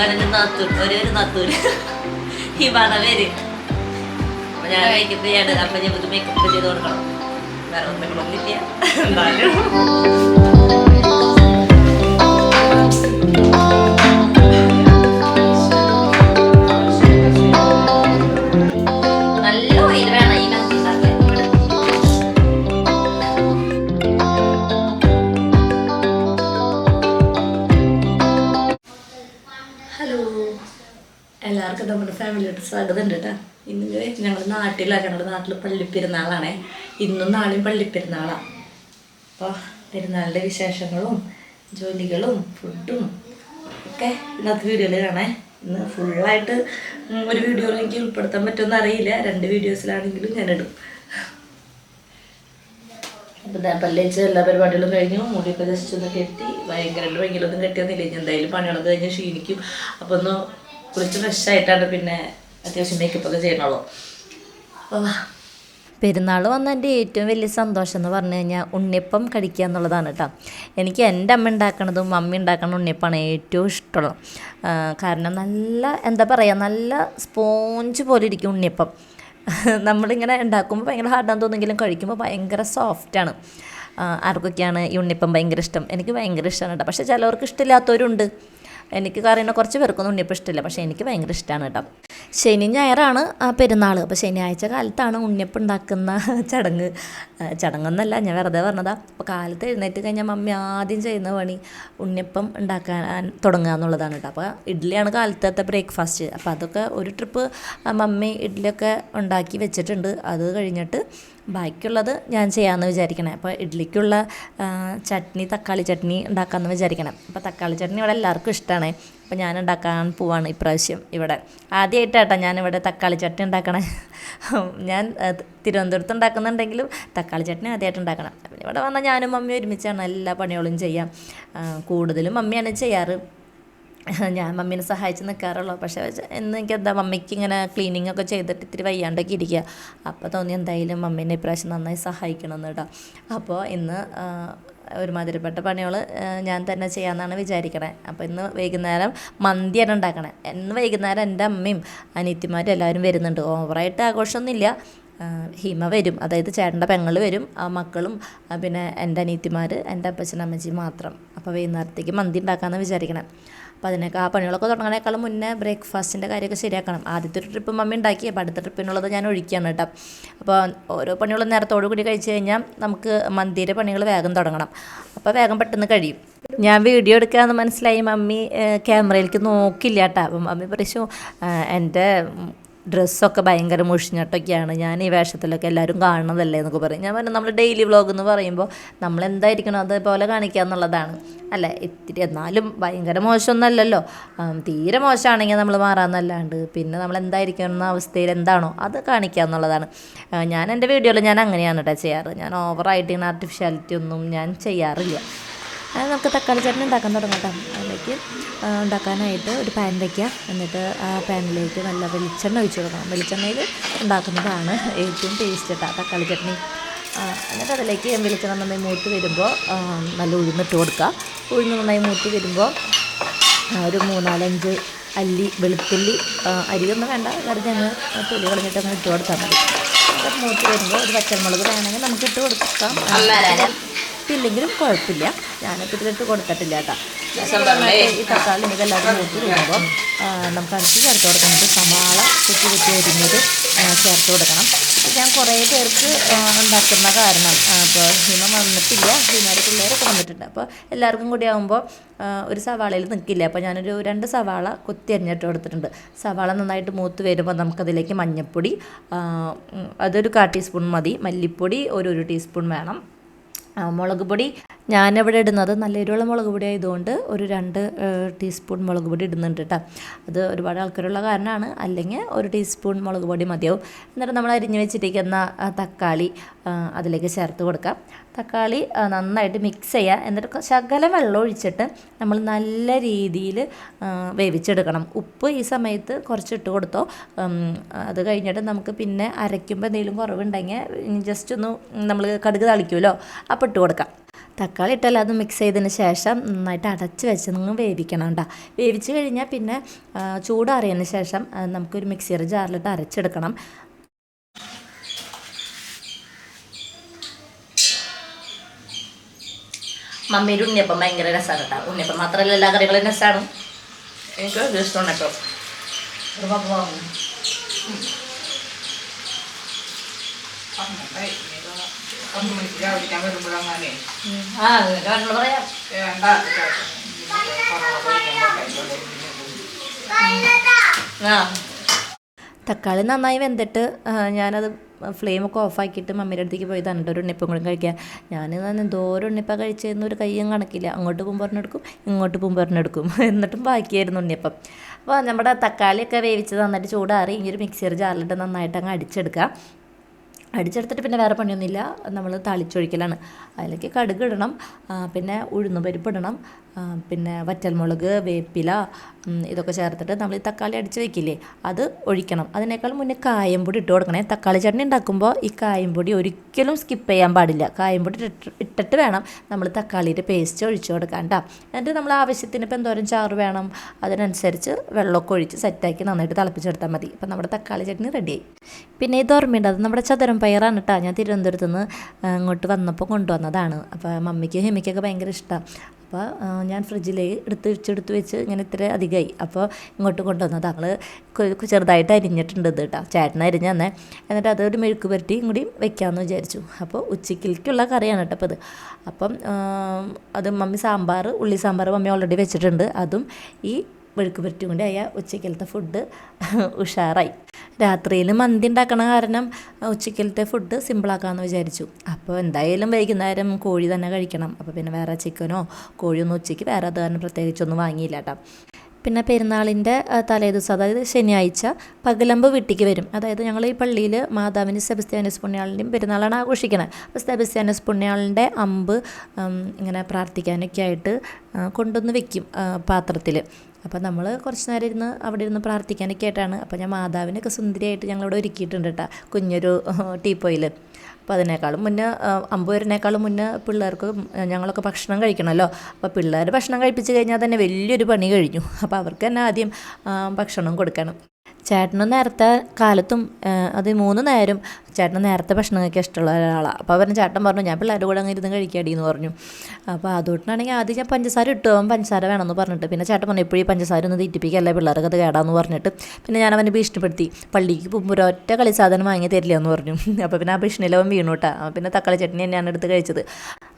ഇവനെ നാത്തൂൻ ഒരു നാത്തൂൻ ഹിമാന പേര്. അപ്പൊ ഞാൻ മേക്കപ്പ് ചെയ്യാണ്. അപ്പൊ ഞങ്ങൾക്ക് മേക്കപ്പ് ചെയ്ത് കൊടുക്കണം. വേറെ ഒന്നും കൊള്ളില്ല എന്നാലും നല്ല വെയിൽ വേണം ഈ നന്ദി ഉണ്ടാക്കാൻ. ഹലോ, എല്ലാവർക്കും നമ്മുടെ ഫാമിലിയോട്ട് സ്വാഗതം ഉണ്ട് കേട്ടോ. ഇന്ന് ഞങ്ങളുടെ നാട്ടിലാണ്, ഞങ്ങളുടെ നാട്ടിൽ പള്ളിപ്പെരുന്നാളാണേ. ഇന്നും നാളെയും പള്ളിപ്പെരുന്നാളാണ്. അപ്പോൾ പെരുന്നാളിൻ്റെ വിശേഷങ്ങളും ജോലികളും ഫുഡും ഒക്കെ ഇന്നത്തെ വീഡിയോയിൽ കാണാൻ. ഇന്ന് ഫുള്ളായിട്ട് ഒരു വീഡിയോയിൽ എനിക്ക് ഉൾപ്പെടുത്താൻ പറ്റുമെന്ന് അറിയില്ല. 2 വീഡിയോസിലാണെങ്കിലും ഞാനിടും. അപ്പോൾ പല്ലേച്ച് എല്ലാ പരിപാടികളും കഴിഞ്ഞു. മുടിയൊക്കെ ജസ്റ്റ് ഒന്ന് കെട്ടി, ഭയങ്കരമൊന്നും കെട്ടിയൊന്നുമില്ല. ഇനി എന്തായാലും പണികളൊക്കെ കഴിഞ്ഞ് ക്ഷീണിക്കും. അപ്പോൾ ഒന്ന് കുളിച്ച് ഫ്രഷായിട്ടാണ് പിന്നെ അത്യാവശ്യം മേക്കപ്പൊക്കെ ചെയ്യണുള്ളൂ. അപ്പോൾ പെരുന്നാൾ വന്ന എൻ്റെ ഏറ്റവും വലിയ സന്തോഷം എന്ന് പറഞ്ഞു കഴിഞ്ഞാൽ ഉണ്ണിയപ്പം കഴിക്കുക എന്നുള്ളതാണ് കേട്ടോ. എനിക്ക് എൻ്റെ അമ്മ ഉണ്ടാക്കണതും മമ്മി ഉണ്ടാക്കണ ഉണ്ണിയപ്പമാണ് ഏറ്റവും ഇഷ്ടമുള്ളത്. കാരണം നല്ല എന്താ പറയുക, നല്ല സ്പോഞ്ച് പോലെ ഇരിക്കും ഉണ്ണിയപ്പം. നമ്മളിങ്ങനെ ഉണ്ടാക്കുമ്പോൾ ഭയങ്കര ഹാർഡാന്ന് തോന്നുമെങ്കിലും കഴിക്കുമ്പോൾ ഭയങ്കര സോഫ്റ്റാണ്. ആർക്കൊക്കെയാണ് ഈ ഉണ്ണിയപ്പം ഭയങ്കര ഇഷ്ടം? എനിക്ക് ഭയങ്കര ഇഷ്ടമാണ് കേട്ടോ. പക്ഷേ ചിലവർക്ക് ഇഷ്ടമില്ലാത്തവരുണ്ട്. എനിക്ക് അറിയുന്ന കുറച്ച് പേർക്കൊന്നും ഉണ്ണിയപ്പം ഇഷ്ടമില്ല, പക്ഷേ എനിക്ക് ഭയങ്കര ഇഷ്ടമാണ് കേട്ടോ. ശനി ഞായറാണ് പെരുന്നാൾ. അപ്പോൾ ശനിയാഴ്ച കാലത്താണ് ഉണ്ണിയപ്പം ഉണ്ടാക്കുന്ന ചടങ്ങെന്നല്ല, ഞാൻ വെറുതെ പറഞ്ഞതാണ്. അപ്പോൾ കാലത്ത് എഴുന്നേറ്റ് കഴിഞ്ഞാൽ മമ്മി ആദ്യം ചെയ്യുന്ന പണി ഉണ്ണിയപ്പം ഉണ്ടാക്കാൻ തുടങ്ങുക എന്നുള്ളതാണ് കേട്ടോ. അപ്പോൾ ഇഡ്ഡലിയാണ് കാലത്തെ ബ്രേക്ക്ഫാസ്റ്റ്. അപ്പോൾ അതൊക്കെ ഒരു ട്രിപ്പ് മമ്മി ഇഡ്ഡലിയൊക്കെ ഉണ്ടാക്കി വെച്ചിട്ടുണ്ട്. അത് കഴിഞ്ഞിട്ട് ബാക്കിയുള്ളത് ഞാൻ ചെയ്യാമെന്ന് വിചാരിക്കണേ. അപ്പോൾ ഇഡ്ഡലിക്കുള്ള ചട്നി, തക്കാളി ചട്നി ഉണ്ടാക്കാമെന്ന് വിചാരിക്കണം. അപ്പോൾ തക്കാളി ചട്നി ഇവിടെ എല്ലാവർക്കും ഇഷ്ടമാണ്. അപ്പോൾ ഞാൻ ഉണ്ടാക്കാൻ പോവാണ് ഇപ്രാവശ്യം. ഇവിടെ ആദ്യമായിട്ടാട്ടോ ഞാനിവിടെ തക്കാളി ചട്നി ഉണ്ടാക്കണേ. ഞാൻ തിരുവനന്തപുരത്ത് ഉണ്ടാക്കുന്നുണ്ടെങ്കിലും തക്കാളി ചട്നി ആദ്യമായിട്ട് ഉണ്ടാക്കണം. പിന്നെ ഇവിടെ വന്നാൽ ഞാനും മമ്മി ഒരുമിച്ചാണ് എല്ലാ പണികളും ചെയ്യാം. കൂടുതലും മമ്മിയാണ് ചെയ്യാറ്. ഞാൻ മമ്മീനെ സഹായിച്ച് നിൽക്കാറുള്ളൂ. പക്ഷേ ഇന്ന് എനിക്കെന്താ മമ്മിക്ക് ഇങ്ങനെ ക്ലീനിങ് ഒക്കെ ചെയ്തിട്ട് ഇത്തിരി വയ്യാണ്ടൊക്കെ ഇരിക്കുക. അപ്പോൾ തോന്നി എന്തായാലും മമ്മീനെ ഇപ്രാവശ്യം നന്നായി സഹായിക്കണമെന്ന് കേട്ടോ. അപ്പോൾ ഇന്ന് ഒരുമാതിരിപ്പെട്ട പണികൾ ഞാൻ തന്നെ ചെയ്യാമെന്നാണ് വിചാരിക്കണേ. അപ്പോൾ ഇന്ന് വൈകുന്നേരം മന്തിയാണ് ഉണ്ടാക്കണേ. ഇന്ന് വൈകുന്നേരം എൻ്റെ അമ്മയും അനിയത്തിമാരും എല്ലാവരും വരുന്നുണ്ട്. ഓവറായിട്ട് ആഘോഷമൊന്നുമില്ല. ഹിമ വരും, അതായത് ചേട്ടൻ്റെ പെങ്ങൾ വരും, മക്കളും പിന്നെ എൻ്റെ അനിയത്തിമാർ, എൻ്റെ അപ്പച്ചനും അമ്മച്ചിയും മാത്രം. അപ്പോൾ വൈകുന്നേരത്തേക്ക് മന്തി ഉണ്ടാക്കാമെന്ന് വിചാരിക്കണേ. അപ്പോൾ അതിനൊക്കെ ആ പണികളൊക്കെ തുടങ്ങണേക്കാളും മുന്നേ ബ്രേക്ക്ഫാസ്റ്റിൻ്റെ കാര്യമൊക്കെ ശരിയാക്കണം. ആദ്യത്തെ ഒരു ട്രിപ്പ് മമ്മി ഉണ്ടാക്കി. അപ്പോൾ അടുത്ത ട്രിപ്പിനുള്ളത് ഞാൻ ഒഴിക്കുകയാണ് കേട്ടോ. അപ്പോൾ ഓരോ പണികളും നേരത്തോടു കൂടി കഴിച്ച് കഴിഞ്ഞാൽ നമുക്ക് മന്തിയുടെ പണികൾ വേഗം തുടങ്ങണം. അപ്പോൾ വേഗം പെട്ടെന്ന് കഴിയും. ഞാൻ വീഡിയോ എടുക്കാമെന്ന് മനസ്സിലായി മമ്മി ക്യാമറയിലേക്ക് നോക്കില്ല കേട്ടോ. അപ്പം മമ്മി പറച്ചു എൻ്റെ ഡ്രസ്സൊക്കെ ഭയങ്കര മുഷിഞ്ഞിട്ടൊക്കെയാണ്, ഞാൻ ഈ വേഷത്തിലൊക്കെ എല്ലാവരും കാണുന്നതല്ലേ എന്നൊക്കെ പറയും. ഞാൻ പറഞ്ഞു നമ്മൾ ഡെയിലി വ്ളോഗ് എന്ന് പറയുമ്പോൾ നമ്മളെന്തായിരിക്കണം അതേപോലെ കാണിക്കുക എന്നുള്ളതാണ് അല്ലേ. ഇത്തിരി എന്നാലും ഭയങ്കര മോശമൊന്നുമല്ലല്ലോ. തീരെ മോശമാണെങ്കിൽ നമ്മൾ മാറാമെന്നല്ലാണ്ട് പിന്നെ നമ്മൾ എന്തായിരിക്കുന്ന അവസ്ഥയിൽ എന്താണോ അത് കാണിക്കുക എന്നുള്ളതാണ്. ഞാൻ എൻ്റെ വീഡിയോയിൽ ഞാൻ അങ്ങനെയാണ് കേട്ടോ ചെയ്യാറ്. ഞാൻ ഓവറായിട്ട് ഇങ്ങനെ ആർട്ടിഫിഷ്യാലിറ്റി ഒന്നും ഞാൻ ചെയ്യാറില്ല. നമുക്ക് തക്കാളി ചട്നി ഉണ്ടാക്കാൻ തുടങ്ങാം കേട്ടോ. അതിലേക്ക് ഉണ്ടാക്കാനായിട്ട് ഒരു പാൻ വയ്ക്കുക. എന്നിട്ട് ആ പാനിലേക്ക് നല്ല വെളിച്ചെണ്ണ ഒഴിച്ച് കൊടുക്കണം. വെളിച്ചെണ്ണയിൽ ഉണ്ടാക്കുന്നതാണ് ഏറ്റവും ടേസ്റ്റ് കേട്ടോ തക്കാളി ചട്നി. എന്നിട്ട് അതിലേക്ക് വെളിച്ചെണ്ണ നന്നായി മൂത്ത് വരുമ്പോൾ നല്ല ഉഴുന്നിട്ട് കൊടുക്കുക. ഉഴുന്ന് നന്നായി മൂത്ത് വരുമ്പോൾ ഒരു 3-4-5 അല്ലി വെളുത്തുള്ളി, അരിയൊന്നും വേണ്ട, വെറുതെ അങ്ങ് തൊലി കളഞ്ഞിട്ട് അങ്ങ് ഇട്ട് കൊടുത്താൽ മതി. എന്നിട്ട് മൂത്ത് വരുമ്പോൾ ഒരു പച്ചമുളക് വേണമെങ്കിൽ നമുക്ക് ഇട്ട് കൊടുക്കാം. ഇല്ലെങ്കിലും കുഴപ്പമില്ല. ഞാനിപ്പോൾ ഇതിലിട്ട് കൊടുത്തിട്ടില്ല കേട്ടോ. ഈ തക്കാളി ഇതെല്ലാവരും മൂത്ത് വരുമ്പോൾ നമുക്ക് അടുത്ത് ചേർത്ത് കൊടുക്കുന്നത് സവാള കുത്തി അരിഞ്ഞത് ചേർത്ത് കൊടുക്കണം. ഞാൻ കുറേ പേർക്ക് ഉണ്ടാക്കുന്ന കാരണം ഇപ്പോൾ ഹിമ വന്നിട്ടില്ല, ഹിമാരെ പിള്ളേരൊക്കെ വന്നിട്ടുണ്ട്. അപ്പോൾ എല്ലാവർക്കും കൂടി ആകുമ്പോൾ ഒരു സവാളയിൽ നിൽക്കില്ല. അപ്പോൾ ഞാനൊരു 2 സവാള കുത്തി അരിഞ്ഞിട്ട് കൊടുത്തിട്ടുണ്ട്. സവാള നന്നായിട്ട് മൂത്ത് വരുമ്പോൾ നമുക്കതിലേക്ക് മഞ്ഞൾപ്പൊടി അതൊരു 1/4 ടീസ്പൂൺ മതി. മല്ലിപ്പൊടി ഒരു ടീസ്പൂൺ വേണം. മുളക് പൊടി ഞാനിവിടെ ഇടുന്നത് നല്ല എരിവുള്ള മുളക് പൊടി ആയതുകൊണ്ട് ഒരു 2 ടീസ്പൂൺ മുളക് പൊടി ഇടുന്നുണ്ട് കേട്ടോ. അത് ഒരുപാട് ആൾക്കാരുള്ള കാരണമാണ്. അല്ലെങ്കിൽ 1 ടീസ്പൂൺ മുളക് പൊടി മതിയാവും. എന്നിട്ട് നമ്മൾ അരിഞ്ഞ് വെച്ചിരിക്കുന്ന തക്കാളി അതിലേക്ക് ചേർത്ത് കൊടുക്കാം. തക്കാളി നന്നായിട്ട് മിക്സ് ചെയ്യുക. എന്നിട്ട് ശകലം വെള്ളം ഒഴിച്ചിട്ട് നമ്മൾ നല്ല രീതിയിൽ വേവിച്ചെടുക്കണം. ഉപ്പ് ഈ സമയത്ത് കുറച്ചിട്ട് കൊടുത്തോ. അത് കഴിഞ്ഞിട്ട് നമുക്ക് പിന്നെ അരയ്ക്കുമ്പോൾ എന്തെങ്കിലും കുറവുണ്ടെങ്കിൽ ജസ്റ്റ് ഒന്ന് നമ്മൾ കടുക് താളിക്കുമല്ലോ അപ്പോൾ ഇട്ട് കൊടുക്കാം. തക്കാളി ഇട്ടാൽ അത് മിക്സ് ചെയ്തതിന് ശേഷം നന്നായിട്ട് അടച്ച് വെച്ച് നിങ്ങൾ വേവിക്കണം കേട്ടോ. വേവിച്ച് കഴിഞ്ഞാൽ പിന്നെ ചൂടാറിയതിന് ശേഷം നമുക്കൊരു മിക്സിയുടെ ജാറിലിട്ട് അരച്ചെടുക്കണം. മമ്മിയുടെ ഉണ്ണിയപ്പം ഭയങ്കര രസമാണ് കേട്ടോ. ഉണ്ണിയപ്പം മാത്രമല്ല എല്ലാ കറികളും രസമാണ്. എനിക്ക് ഇഷ്ടമാണ് കേട്ടോ. തക്കാളി നന്നായി വെന്തിട്ട് ഞാനത് ഫ്ലെയിമൊക്കെ ഓഫാക്കിയിട്ട് മമ്മിയുടെ അടുത്തേക്ക് പോയി തന്നിട്ട് ഒരു ഉണ്ണിപ്പം കൂടി കഴിക്കാം. ഞാൻ എന്തോരം ഉണ്ണിപ്പം കഴിച്ചതെന്ന് ഒരു കയ്യും കണക്കില്ല. അങ്ങോട്ട് പോകുമ്പോഴെടുക്കും, ഇങ്ങോട്ട് പോകുമ്പോഴെടുക്കും. എന്നിട്ടും ബാക്കിയായിരുന്നു ഉണ്ണിയപ്പം. അപ്പോൾ നമ്മുടെ തക്കാളിയൊക്കെ വേവിച്ച് നന്നായിട്ട് ചൂടാറി ഈ ഒരു മിക്സിയുടെ ജാറിലിട്ട് നന്നായിട്ട് അങ്ങ് അടിച്ചെടുക്കുക. അടിച്ചെടുത്തിട്ട് പിന്നെ വേറെ പണിയൊന്നുമില്ല, നമ്മൾ തളിച്ചൊഴിക്കലാണ്. അതിലേക്ക് കടുക് ഇടണം, പിന്നെ ഉഴുന്ന് പരിപ്പ് ഇടണം, പിന്നെ വറ്റൽമുളക്, വേപ്പില ഇതൊക്കെ ചേർത്തിട്ട് നമ്മൾ ഈ തക്കാളി അടിച്ച് വെക്കില്ലേ അത് ഒഴിക്കണം. അതിനേക്കാൾ മുന്നേ കായംപൊടി ഇട്ട് കൊടുക്കണേ. തക്കാളി ചട്നി ഉണ്ടാക്കുമ്പോൾ ഈ കായംപൊടി ഒരിക്കലും സ്കിപ്പ് ചെയ്യാൻ പാടില്ല. കായംപൊടി ഇട്ടിട്ട് വേണം നമ്മൾ തക്കാളിയുടെ പേസ്റ്റ് ഒഴിച്ച് കൊടുക്കാൻ കേട്ടോ. എന്നിട്ട് നമ്മൾ ആവശ്യത്തിന് ഇപ്പം എന്തോരം ചാറ് വേണം അതിനനുസരിച്ച് വെള്ളമൊക്കെ ഒഴിച്ച് സെറ്റാക്കി നന്നായിട്ട് തിളപ്പിച്ചെടുത്താൽ മതി. അപ്പം നമ്മുടെ തക്കാളി ചട്നി റെഡിയായി. പിന്നെ ഇത് ഓർമ്മയുണ്ട്, അത് നമ്മുടെ ചതുരം പയറാണ് കേട്ടോ. ഞാൻ തിരുവനന്തപുരത്ത് നിന്ന് ഇങ്ങോട്ട് വന്നപ്പോൾ കൊണ്ടുവന്നതാണ്. അപ്പോൾ മമ്മിക്കും ഹിമിക്കൊക്കെ ഭയങ്കര ഇഷ്ടമാണ്. അപ്പോൾ ഞാൻ ഫ്രിഡ്ജിലേക്ക് എടുത്ത് വെച്ച് ഇങ്ങനെ ഇത്ര അധികമായി. അപ്പോൾ ഇങ്ങോട്ട് കൊണ്ടുവന്നത് ഞങ്ങൾ ചെറുതായിട്ട് അരിഞ്ഞിട്ടുണ്ട് ഇത് കേട്ടോ. ചേട്ടൻ അരിഞ്ഞ് തന്നെ. എന്നിട്ട് അതൊരു മെഴുക്ക് പുരട്ടി കൂടി വെക്കാമെന്ന് വിചാരിച്ചു. അപ്പോൾ ഉച്ചയ്ക്കുള്ള കറിയാണ് കേട്ടോ അപ്പോൾ ഇത്. അപ്പം അത് മമ്മി ഉള്ളി സാമ്പാർ മമ്മി ഓൾറെഡി വെച്ചിട്ടുണ്ട്. അതും ഈ മെഴുക്ക് പുരട്ടി കൊണ്ട് ആയ ഉച്ചയ്ക്കലത്തെ ഫുഡ് ഉഷാറായി. രാത്രിയിൽ മന്തി ഉണ്ടാക്കണ കാരണം ഉച്ചയ്ക്കലത്തെ ഫുഡ് സിമ്പിളാക്കാമെന്ന് വിചാരിച്ചു. അപ്പോൾ എന്തായാലും വൈകുന്നേരം കോഴി തന്നെ കഴിക്കണം. അപ്പോൾ പിന്നെ വേറെ ചിക്കനോ കോഴിയൊന്നും ഉച്ചയ്ക്ക് വേറെ അത് കാരണം പ്രത്യേകിച്ചൊന്നും വാങ്ങിയില്ല കേട്ടോ. പിന്നെ പെരുന്നാളിൻ്റെ തലേദിവസം, അതായത് ശനിയാഴ്ച പകലമ്പ് വീട്ടിലേക്ക് വരും. അതായത് ഞങ്ങൾ ഈ പള്ളിയിൽ മാതാവിന് സെബസ്ത്യാനോസ് പുണ്യാളൻ്റെയും പെരുന്നാളാണ് ആഘോഷിക്കുന്നത്. അപ്പോൾ സെബസ്ത്യാനോസ് പുണ്യാളൻ്റെ അമ്പ് ഇങ്ങനെ പ്രാർത്ഥിക്കാനൊക്കെ ആയിട്ട് കൊണ്ടുവന്ന് വെക്കും പാത്രത്തിൽ. അപ്പോൾ നമ്മൾ കുറച്ച് നേരം അവിടെ ഇരുന്ന് പ്രാർത്ഥിക്കാനൊക്കെ ആയിട്ടാണ്. അപ്പോൾ ഞാൻ മാതാവിനൊക്കെ സുന്ദരിയായിട്ട് ഞങ്ങളിവിടെ ഒരുക്കിയിട്ടുണ്ട് കേട്ടോ, കുഞ്ഞൊരു ടീപ്പോയിൽ. അപ്പോൾ അതിനേക്കാളും മുന്നേ അമ്പ് വരുന്നേക്കാളും മുന്നേ പിള്ളേർക്ക് ഞങ്ങളൊക്കെ ഭക്ഷണം കഴിക്കണമല്ലോ. അപ്പോൾ പിള്ളേർ ഭക്ഷണം കഴിപ്പിച്ച് കഴിഞ്ഞാൽ തന്നെ വലിയൊരു പണി കഴിഞ്ഞു. അപ്പോൾ അവർക്ക് തന്നെ ആദ്യം ഭക്ഷണം കൊടുക്കണം. ചേട്ടനും നേരത്തെ കാലത്തും അത് 3 നേരം ചേട്ടന് നേരത്തെ ഭക്ഷണം കഴിക്കാൻ ഇഷ്ടമുള്ള ഒരാളാണ്. അപ്പോൾ അവരുടെ ചേട്ടൻ പറഞ്ഞു ഞാൻ പിള്ളേരുടെ കൂടെ അങ്ങ് ഇരുന്ന് കഴിക്കാടി എന്ന് പറഞ്ഞു. അപ്പോൾ അതുകൊണ്ടാണെങ്കിൽ ആദ്യം ഞാൻ പഞ്ചസാര ഇട്ടു, അവൻ പഞ്ചസാര വേണമെന്ന് പറഞ്ഞിട്ട്. പിന്നെ ചേട്ടൻ പറഞ്ഞു എപ്പോഴും ഈ പഞ്ചസാര ഒന്ന് തീറ്റിപ്പിക്കല്ലേ, പിള്ളേർക്ക് അത് കേടാന്ന് പറഞ്ഞിട്ട്. പിന്നെ ഞാൻ അവനെ ഭീഷണിപ്പെടുത്തി, പള്ളിക്ക് പോകുമ്പോൾ ഒരൊറ്റ കളി സാധനം വാങ്ങി തരില്ല എന്ന് പറഞ്ഞു. അപ്പോൾ പിന്നെ ആ ഭീഷണിയിൽ അവൻ വീണു കേട്ടോ. പിന്നെ തക്കാളി ചട്നി തന്നെയാണ് എടുത്ത് കഴിച്ചത്.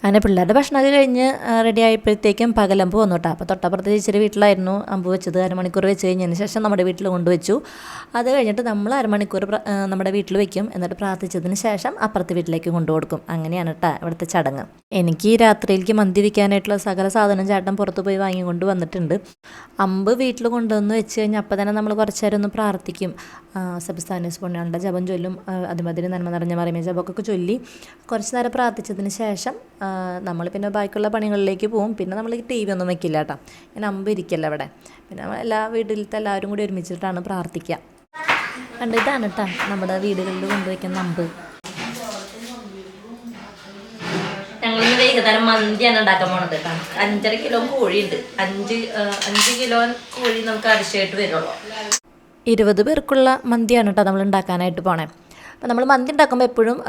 അങ്ങനെ പിള്ളേരുടെ ഭക്ഷണമൊക്കെ കഴിഞ്ഞ് റെഡി ആയപ്പോഴത്തേക്കും പകലമ്പ് വന്നു കേട്ടോ. അപ്പോൾ തൊട്ടപ്പുറത്ത് ചേച്ചിയുടെ വീട്ടിലായിരുന്നു അമ്പ് വെച്ചത്. അരമണിക്കൂർ വെച്ച് കഴിഞ്ഞതിന് ശേഷം നമ്മുടെ വീട്ടിൽ കൊണ്ടുവച്ചു. അത് കഴിഞ്ഞിട്ട് നമ്മൾ അരമണിക്കൂർ നമ്മുടെ വീട്ടിൽ വയ്ക്കും. എന്നിട്ട് പ്രാർത്ഥിച്ചതിന് ശേഷം അപ്പുറത്തെ വീട്ടിലേക്ക് കൊണ്ടുകൊടുക്കും. അങ്ങനെയാണ് കേട്ടോ ഇവിടുത്തെ ചടങ്ങ്. എനിക്ക് രാത്രിയിലേക്ക് മന്തി വയ്ക്കാനായിട്ടുള്ള സകല സാധനം ചേട്ടൻ പുറത്ത് പോയി വാങ്ങിക്കൊണ്ട് വന്നിട്ടുണ്ട്. അമ്പ് വീട്ടിൽ കൊണ്ടുവന്ന് വെച്ച് കഴിഞ്ഞാൽ അപ്പം തന്നെ നമ്മൾ കുറച്ച് നേരം ഒന്ന് പ്രാർത്ഥിക്കും. സെബസ്ത്യാനോസ് പുണ്യാളൻ്റെ ജപം ചൊല്ലും, അതുമാതിരി നന്മ നിറഞ്ഞ മറിയമേ ജപമൊക്കെ ചൊല്ലി കുറച്ച് നേരം പ്രാർത്ഥിച്ചതിന് ശേഷം നമ്മൾ പിന്നെ ബാക്കിയുള്ള പണികളിലേക്ക് പോകും. പിന്നെ നമ്മൾ ടി വി ഒന്നും വെക്കില്ല കേട്ടോ, ഇങ്ങനെ അമ്പ് ഇരിക്കല്ല അവിടെ. പിന്നെ എല്ലാ വീട്ടിലത്തെ എല്ലാവരും കൂടി ഒരുമിച്ചിട്ടാണ് പ്രാർത്ഥിക്കുക. കണ്ട് ഇതാണ് കേട്ടോ നമ്മുടെ വീടുകളിൽ കൊണ്ടുവയ്ക്കുന്ന അമ്പ്. ഞങ്ങളിന്ന് വൈകുന്നേരം മന്തിയാണ് ഉണ്ടാക്കാൻ പോണത് കേട്ടോ. 5.5 കിലോ കോഴിയുണ്ട്. 5 കിലോ കോഴി നമുക്ക് ആവശ്യമായിട്ട് വരുള്ളൂ. 20 പേർക്കുള്ള മന്തിയാണ് കേട്ടോ നമ്മൾ ഉണ്ടാക്കാനായിട്ട് പോണേ. അപ്പോൾ നമ്മൾ മന്തി ഉണ്ടാക്കുമ്പോൾ എപ്പോഴും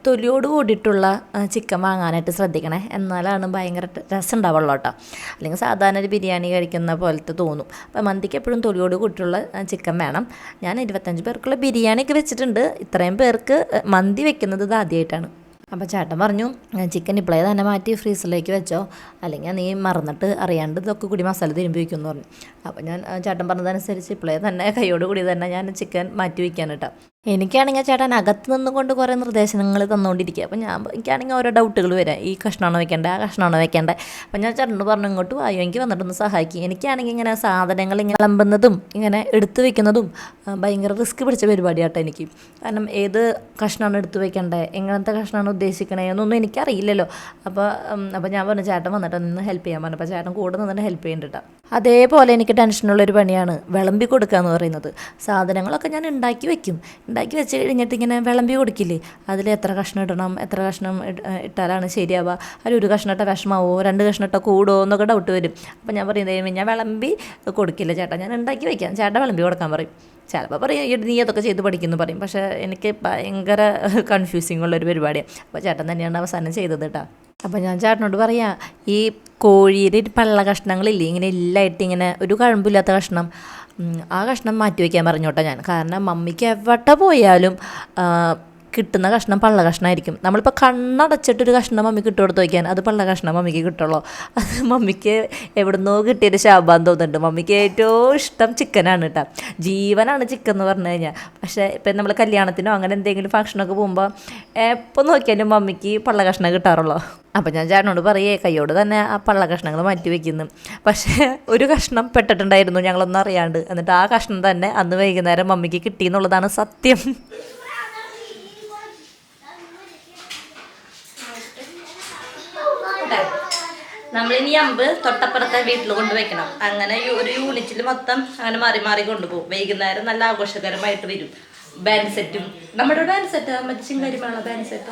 തൊലിയോട് കൂടിയിട്ടുള്ള ചിക്കൻ വാങ്ങാനായിട്ട് ശ്രദ്ധിക്കണേ. എന്നാലാണ് ഭയങ്കര രസം ഉണ്ടാവുള്ളൂ കേട്ടോ. അല്ലെങ്കിൽ സാധാരണ ഒരു ബിരിയാണി കഴിക്കുന്ന പോലത്തെ തോന്നും. അപ്പോൾ മന്തിക്ക് എപ്പോഴും തൊലിയോട് കൂടിയിട്ടുള്ള ചിക്കൻ വേണം. ഞാൻ 25 പേർക്കുള്ള ബിരിയാണിയൊക്കെ വെച്ചിട്ടുണ്ട്. ഇത്രയും പേർക്ക് മന്തി വെക്കുന്നത് ഇത് ആദ്യമായിട്ടാണ്. അപ്പോൾ ചേട്ടൻ പറഞ്ഞു ചിക്കൻ ഇപ്പോഴേ തന്നെ മാറ്റി ഫ്രീസറിലേക്ക് വെച്ചോ, അല്ലെങ്കിൽ നീ മറന്നിട്ട് അറിയാണ്ട് ഇതൊക്കെ കൂടി മസാല തിരുമ്പി വയ്ക്കുമെന്ന് പറഞ്ഞു. അപ്പോൾ ഞാൻ ചേട്ടൻ പറഞ്ഞതനുസരിച്ച് ഇപ്പോഴേ തന്നെ കൈയോട് കൂടി തന്നെ ഞാൻ ചിക്കൻ മാറ്റി വയ്ക്കാൻ കേട്ടോ. എനിക്കാണെങ്കിൽ ചേട്ടൻ അകത്ത് നിന്നുകൊണ്ട് കുറേ നിർദ്ദേശങ്ങൾ തന്നുകൊണ്ടിരിക്കുക. അപ്പോൾ എനിക്കാണെങ്കിൽ ഓരോ ഡൗട്ടുകൾ വരാം, ഈ കഷ്ണമാണോ വെക്കേണ്ടത്, ആ കഷ്ണമാണോ വെക്കേണ്ടത്. അപ്പോൾ ഞാൻ ചേട്ടനോട് പറഞ്ഞു ഇങ്ങോട്ട് വായോ, എനിക്ക് വന്നിട്ടൊന്ന് സഹായിക്കും. എനിക്കാണെങ്കിൽ ഇങ്ങനെ സാധനങ്ങൾ ഇങ്ങനെ വിളമ്പുന്നതും ഇങ്ങനെ എടുത്തു വെക്കുന്നതും ഭയങ്കര റിസ്ക് പിടിച്ച പരിപാടിയാട്ടോ എനിക്ക്. കാരണം ഏത് കഷ്ണമാണ് എടുത്തു വെക്കേണ്ടത്, എങ്ങനത്തെ കഷ്ണമാണ് ഉദ്ദേശിക്കണേ എന്നൊന്നും എനിക്കറിയില്ലല്ലോ. അപ്പോൾ ഞാൻ പറഞ്ഞു ചേട്ടൻ വന്നിട്ട് നിന്ന് ഹെൽപ്പ് ചെയ്യാൻ പറഞ്ഞു. അപ്പോൾ ചേട്ടൻ കൂടെ നിന്നിട്ട് ഹെൽപ്പ് ചെയ്യുന്നുണ്ട്. അതേപോലെ എനിക്ക് ടെൻഷനുള്ളൊരു പണിയാണ് വിളമ്പി കൊടുക്കുക എന്ന് പറയുന്നത്. സാധനങ്ങളൊക്കെ ഞാൻ ഉണ്ടാക്കി വെക്കും, ഉണ്ടാക്കി വെച്ച് കഴിഞ്ഞിട്ട് ഇങ്ങനെ വിളമ്പി കൊടുക്കില്ലേ, അതിൽ എത്ര കഷ്ണം ഇടണം, എത്ര കഷ്ണം ഇട്ടാലാണ് ശരിയാവുക, അതിലൊരു കഷ്ണം ഇട്ട വിഷമാവോ, 2 കഷ്ണം ഇട്ടാൽ കൂടുമോ എന്നൊക്കെ ഡൗട്ട് വരും. അപ്പോൾ ഞാൻ പറയുന്നത് ഞാൻ വിളമ്പി കൊടുക്കില്ല ചേട്ടാ, ഞാൻ ഉണ്ടാക്കി വയ്ക്കാം, ചേട്ടാ വിളമ്പി കൊടുക്കാൻ പറയും. ചിലപ്പോൾ പറയും നീ അതൊക്കെ ചെയ്ത് പഠിക്കുന്നു പറയും. പക്ഷേ എനിക്ക് ഭയങ്കര കൺഫ്യൂസിങ് ഉള്ളൊരു പരിപാടിയാണ്. അപ്പോൾ ചേട്ടൻ തന്നെയാണ് അവസാനം ചെയ്തത് കേട്ടോ. അപ്പോൾ ഞാൻ ചേട്ടനോട് പറയാം, ഈ കോഴിയുടെ പള്ള കഷ്ണങ്ങളില്ലേ, ഇങ്ങനെ എല്ലായിട്ട് ഇങ്ങനെ ഒരു കഴമ്പില്ലാത്ത കഷ്ണം, ആ കഷ്ണം മാറ്റി വയ്ക്കാൻ പറഞ്ഞോട്ടെ ഞാൻ. കാരണം മമ്മിക്ക് എവിടെ പോയാലും കിട്ടുന്ന കഷ്ണം പള്ള കഷ്ണമായിരിക്കും. നമ്മളിപ്പോൾ കണ്ണടച്ചിട്ടൊരു കഷ്ണം മമ്മിക്ക് ഇട്ട് കൊടുത്ത് വയ്ക്കാൻ, അത് പള്ള കഷ്ണം മമ്മിക്ക് കിട്ടുള്ളൂ. അത് മമ്മിക്ക് എവിടുന്നോ കിട്ടിയൊരു ശാപം തോന്നുന്നുണ്ട്. മമ്മിക്ക് ഏറ്റവും ഇഷ്ടം ചിക്കനാണ് കേട്ടോ, ജീവനാണ് ചിക്കൻ എന്ന് പറഞ്ഞു കഴിഞ്ഞാൽ. പക്ഷേ ഇപ്പം നമ്മൾ കല്യാണത്തിനോ അങ്ങനെ എന്തെങ്കിലും ഫംഗ്ഷനൊക്കെ പോകുമ്പോൾ എപ്പോൾ നോക്കിയാലും മമ്മിക്ക് പള്ള കഷ്ണം കിട്ടാറുള്ളൂ. അപ്പം ഞാൻ ചേട്ടനോട് പറയേ കയ്യോട് തന്നെ ആ പള്ള കഷ്ണങ്ങൾ മാറ്റി വയ്ക്കുന്നു. പക്ഷേ ഒരു കഷ്ണം പെട്ടിട്ടുണ്ടായിരുന്നു ഞങ്ങളൊന്നും അറിയാണ്ട്. എന്നിട്ട് ആ കഷ്ണം തന്നെ അന്ന് വൈകുന്നേരം മമ്മിക്ക് കിട്ടിയെന്നുള്ളതാണ് സത്യം. നമ്മളിനി അമ്പ് തൊട്ടപ്പുറത്തെ വീട്ടിൽ കൊണ്ടുവയ്ക്കണം. അങ്ങനെ ഒരു യൂണിറ്റിൽ മൊത്തം അങ്ങനെ മാറി മാറി കൊണ്ടുപോകും. വൈകുന്നേരം നല്ല ആഘോഷകരമായിട്ട് വരും. ബാൻഡ് സെറ്റും, നമ്മുടെ ബാൻഡ് സെറ്റ് മറ്റേ ചിങ്കരിമാണോ ബാൻഡ് സെറ്റ്,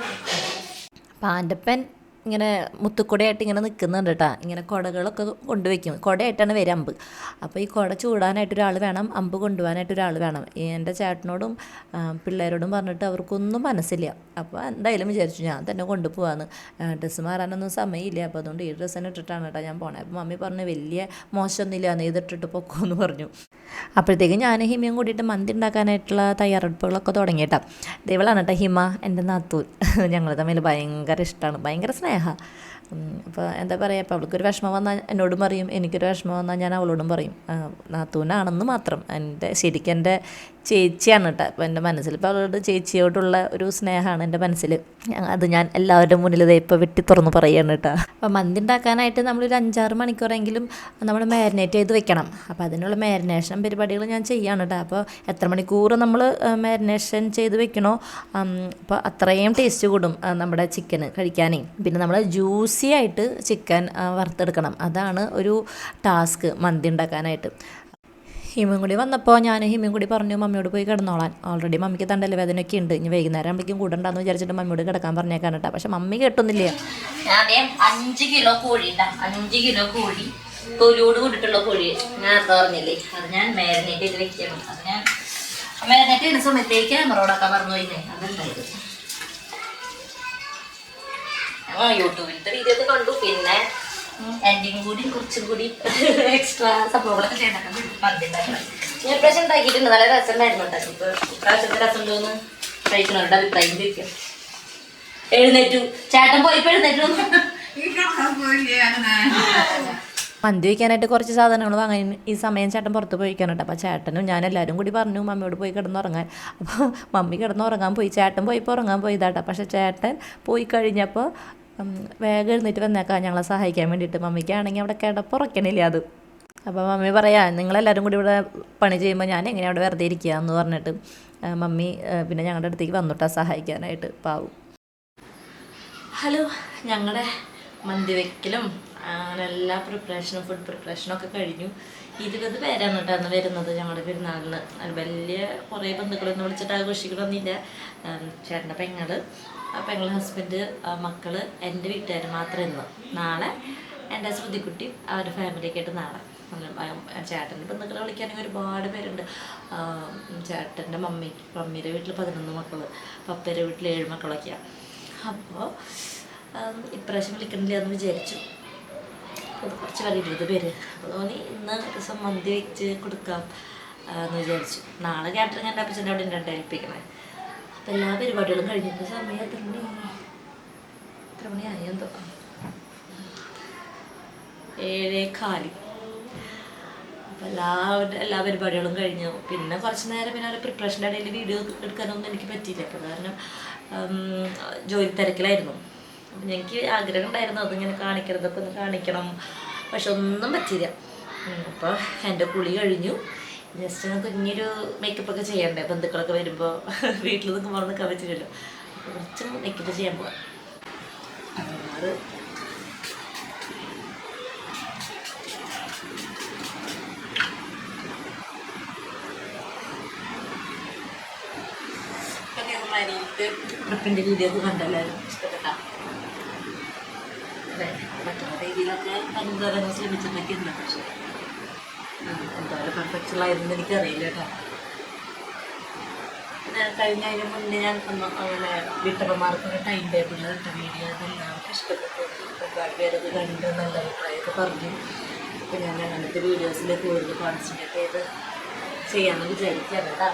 പാൻ്റപ്പൻ ഇങ്ങനെ മുത്തുക്കുടയായിട്ട് ഇങ്ങനെ നിൽക്കുന്നുണ്ട് കേട്ടോ. ഇങ്ങനെ കുടകളൊക്കെ കൊണ്ടുവയ്ക്കും, കുടയായിട്ടാണ് വരിക അമ്പ്. അപ്പോൾ ഈ കുട ചൂടാനായിട്ടൊരാൾ വേണം, അമ്പ് കൊണ്ടുപോകാനായിട്ടൊരാൾ വേണം. എൻ്റെ ചേട്ടനോടും പിള്ളേരോടും പറഞ്ഞിട്ട് അവർക്കൊന്നും മനസ്സില്ല. അപ്പോൾ എന്തായാലും വിചാരിച്ചു ഞാൻ തന്നെ കൊണ്ടുപോകാമെന്ന്. ഡ്രസ്സ് മാറാനൊന്നും സമയമില്ല, അപ്പോൾ അതുകൊണ്ട് ഈ ഡ്രസ്സ് തന്നെ ഇട്ടിട്ടാണ് കേട്ടോ ഞാൻ പോണേ. അപ്പോൾ മമ്മി പറഞ്ഞു വലിയ മോശമൊന്നുമില്ല, നെയ്തിട്ടിട്ട് പൊക്കോന്ന് പറഞ്ഞു. അപ്പോഴത്തേക്കും ഞാൻ ഹിമയും കൂടിയിട്ട് മന്തി ഉണ്ടാക്കാനായിട്ടുള്ള തയ്യാറെടുപ്പുകളൊക്കെ തുടങ്ങിയിട്ടാണ്. ഇവളാണ് കേട്ടോ ഹിമ, എൻ്റെ നാത്തൂൻ. ഞങ്ങൾ തമ്മിൽ ഭയങ്കര ഇഷ്ടമാണ്, ഭയങ്കര സ്നേഹം. അപ്പോൾ എന്താ പറയുക, അപ്പോൾ അവൾക്കൊരു വിഷമം വന്നാൽ എന്നോടും പറയും, എനിക്കൊരു വിഷമം വന്നാൽ ഞാൻ അവളോടും പറയും. നാത്തൂനാണെന്ന് മാത്രം, ശരിക്കും എൻ്റെ ചേച്ചിയാണ് കേട്ടോ. അപ്പോൾ എൻ്റെ മനസ്സിൽ ഇപ്പോൾ അവളോട് ചേച്ചിയോടുള്ള ഒരു സ്നേഹമാണ് എൻ്റെ മനസ്സിൽ. അത് ഞാൻ എല്ലാവരുടെ മുന്നിൽ ഇപ്പോൾ വെട്ടി തുറന്ന് പറയുകയാണ് കേട്ടോ. അപ്പോൾ മന്തി ഉണ്ടാക്കാനായിട്ട് നമ്മളൊരു 5-6 മണിക്കൂറെങ്കിലും നമ്മൾ മാരിനേറ്റ് ചെയ്ത് വെക്കണം. അപ്പോൾ അതിനുള്ള മാരിനേഷൻ പരിപാടികൾ ഞാൻ ചെയ്യാണ് കേട്ടോ. അപ്പോൾ എത്ര മണിക്കൂർ നമ്മൾ മാരിനേഷൻ ചെയ്ത് വെക്കണോ അപ്പോൾ അത്രയും ടേസ്റ്റ് കൂടും നമ്മുടെ ചിക്കന് കഴിക്കാനേ. പിന്നെ നമ്മൾ ജ്യൂസി ആയിട്ട് ചിക്കൻ വറുത്തെടുക്കണം, അതാണ് ഒരു ടാസ്ക് മന്തി ഉണ്ടാക്കാനായിട്ട്. ഹിമയും കൂടി വന്നപ്പോൾ ഞാൻ ഹിമയും കൂടി പറഞ്ഞു മമ്മിയോട് പോയി കിടന്നോളാൻ. ഓൾറെഡി മമ്മിക്ക് തണ്ടൽ വേദനയൊക്കെ ഉണ്ട്, ഇനി വൈകുന്നേരം ആകുമ്പോഴേക്കും കൂടെ ഉണ്ടാകുന്ന വിചാരിച്ചിട്ട് മമ്മിയോട് കിടക്കാൻ പറഞ്ഞേക്കാൻ കേട്ടോ. പക്ഷെ മമ്മി കേട്ടൊന്നുമില്ല. ആദ്യം 5 കിലോ കോഴി ഉണ്ടാകും, 5 കിലോ കോഴി തൊലിയോട് കൂടിയിട്ടുള്ള കോഴി ഞാൻ എന്താ പറഞ്ഞില്ലേ, അത് ഞാൻ മാരിനേറ്റ് ചെയ്ത് വെക്കണം. അത് ഞാൻ മാരിനേറ്റ് ചെയ്യുന്ന സമയത്തേക്ക് ക്യാമറയോടൊക്കെ പറഞ്ഞു പോയില്ലേ, അതുണ്ടായത്. യൂട്യൂബിലത്തെ വീഡിയോ ഒക്കെ കണ്ടു, പിന്നെ എൻ്റെയും കൂടി കുറച്ചും കൂടി എക്സ്ട്രാ സംഭവങ്ങളൊക്കെ ചെയ്തിട്ടുണ്ട്. ഞാൻ ഇപ്രാവശ്യം ഉണ്ടാക്കിയിട്ടുണ്ട്, നല്ല രസം ഉണ്ടായിരുന്നു കേട്ടോ. ഇപ്പോൾ ഇപ്രാവശ്യത്തെ രസം ഉണ്ടോന്ന് കഴിക്കുന്നവരുടെ അഭിപ്രായം ചോദിക്കാം. എഴുന്നേറ്റു ചേട്ടൻ പോയിപ്പോൾ എഴുന്നേറ്റു. മന്തി വയ്ക്കാനായിട്ട് കുറച്ച് സാധനങ്ങൾ വാങ്ങാൻ ഈ സമയം ചേട്ടൻ പുറത്ത് പോയിക്കാനുണ്ട്. അപ്പോൾ ചേട്ടനും ഞാൻ എല്ലാവരും കൂടി പറഞ്ഞു മമ്മിയോട് പോയി കിടന്നുറങ്ങാൻ. അപ്പോൾ മമ്മി കിടന്നുറങ്ങാൻ പോയി, ചേട്ടൻ പോയിപ്പോൾ ഉറങ്ങാൻ പോയതാട്ടോ. പക്ഷേ ചേട്ടൻ പോയി കഴിഞ്ഞപ്പോൾ വേഗം എഴുന്നേറ്റ് വന്നേക്കാം ഞങ്ങളെ സഹായിക്കാൻ വേണ്ടിയിട്ട്. മമ്മിക്കാണെങ്കിൽ അവിടെ കിടപ്പുറക്കണില്ല അത്. അപ്പോൾ മമ്മി പറയാ നിങ്ങളെല്ലാവരും കൂടി ഇവിടെ പണി ചെയ്യുമ്പോൾ ഞാൻ എങ്ങനെ അവിടെ വെറുതെ ഇരിക്കുക എന്ന് പറഞ്ഞിട്ട് മമ്മി പിന്നെ ഞങ്ങളുടെ അടുത്തേക്ക് വന്നിട്ടാ സഹായിക്കാനായിട്ട്. പാവം. ഹലോ, ഞങ്ങളുടെ മന്തി വയ്ക്കലും അങ്ങനെ എല്ലാ പ്രിപ്പറേഷനും ഫുഡ് പ്രിപ്പറേഷനും ഒക്കെ കഴിഞ്ഞു. 20 പേരാണ് കേട്ടോ അന്ന് വരുന്നത് ഞങ്ങളുടെ പെരുന്നാളിന്. വലിയ കുറേ ബന്ധുക്കളൊന്നും വിളിച്ചിട്ട് ആഘോഷിക്കണമെന്നില്ല. ചേട്ടൻ്റെ പെങ്ങൾ ഹസ്ബൻഡ് മക്കൾ എൻ്റെ വീട്ടുകാർ മാത്രം ഇന്ന്. നാളെ എൻ്റെ ശ്രുതിക്കുട്ടി അവരുടെ ഫാമിലിയൊക്കെ ആയിട്ട് നാളെ. ചേട്ടൻ്റെ ബന്ധുക്കളെ വിളിക്കുകയാണെങ്കിൽ ഒരുപാട് പേരുണ്ട്. ചേട്ടൻ്റെ മമ്മിയുടെ വീട്ടിൽ 11 മക്കൾ, പപ്പയുടെ വീട്ടിൽ 7 മക്കളൊക്കെയാണ്. അപ്പോൾ ഇപ്രാവശ്യം വിളിക്കണില്ല എന്ന് വിചാരിച്ചു. കുറച്ച് പേര് 20 പേര്. അപ്പോൾ തോന്നി ഇന്ന് ദിവസം മന്തി വെച്ച് കൊടുക്കാം എന്ന് വിചാരിച്ചു. നാളെ കാറ്ററിംഗ് എൻ്റെ അപ്പച്ചൻ്റെ അവിടെ ഉണ്ട് ഏൽപ്പിക്കണേ. അപ്പോൾ എല്ലാ പരിപാടികളും കഴിഞ്ഞിട്ട് സമയം എത്ര മണിയായി എന്തോ 7:15. അപ്പോൾ എല്ലാ പരിപാടികളും കഴിഞ്ഞു. പിന്നെ കുറച്ച് നേരം പിന്നെ ഒരു പ്രിപ്പറേഷൻ്റെ ഇടയിൽ വീഡിയോ എടുക്കാനൊന്നും എനിക്ക് പറ്റിയില്ല. അപ്പോൾ കാരണം ജോലി തിരക്കിലായിരുന്നു. അപ്പം എനിക്ക് ആഗ്രഹം ഉണ്ടായിരുന്നു അതിങ്ങനെ കാണിക്കരുതൊക്കെ ഒന്ന് കാണിക്കണം, പക്ഷെ ഒന്നും പറ്റിയില്ല. അപ്പോൾ എൻ്റെ കുളി കഴിഞ്ഞു. ജസ്റ്റ് കുഞ്ഞൊരു മേക്കപ്പൊക്കെ ചെയ്യണ്ടേ, ബന്ധുക്കളൊക്കെ വരുമ്പോൾ വീട്ടിൽ നിൽക്കുമ്പോൾ നിൽക്കാൻ പറ്റില്ലല്ലോ. അപ്പോൾ കുറച്ച് മേക്കപ്പ് ചെയ്യാൻ പോകാം. അത് ആദ്യത്തെ ട്രിപ്പിൻ്റെ വീഡിയോ ഒക്കെ കണ്ടെല്ലാവരും ഇഷ്ടപ്പെട്ടാ അല്ലേ? മറ്റുള്ള രീതിയിലൊക്കെ പലതരം ശ്രമിച്ചിട്ടൊക്കെ ഉണ്ട്. പക്ഷേ എന്തായാലും പെർഫെക്ഷനായിരുന്നു എനിക്കറിയില്ല കേട്ടോ. കഴിഞ്ഞ അതിന് മുന്നേ ഞാൻ അങ്ങനെ വീട്ടമ്മമാർക്കൊരു ടൈം ടേബിളിൽ ഇട്ട വീഡിയോ അതെല്ലാവർക്കും ഇഷ്ടപ്പെട്ടു. ഒരുപാട് പേരത് കണ്ട് നല്ല അഭിപ്രായമൊക്കെ പറഞ്ഞു. അപ്പോൾ ഞാൻ അങ്ങനത്തെ വീഡിയോസിൽ കൂടുതൽ കോൺസെൻട്രേറ്റ് ചെയ്ത് ചെയ്യാമെന്ന് വിചാരിക്കുകയാണ് കേട്ടോ.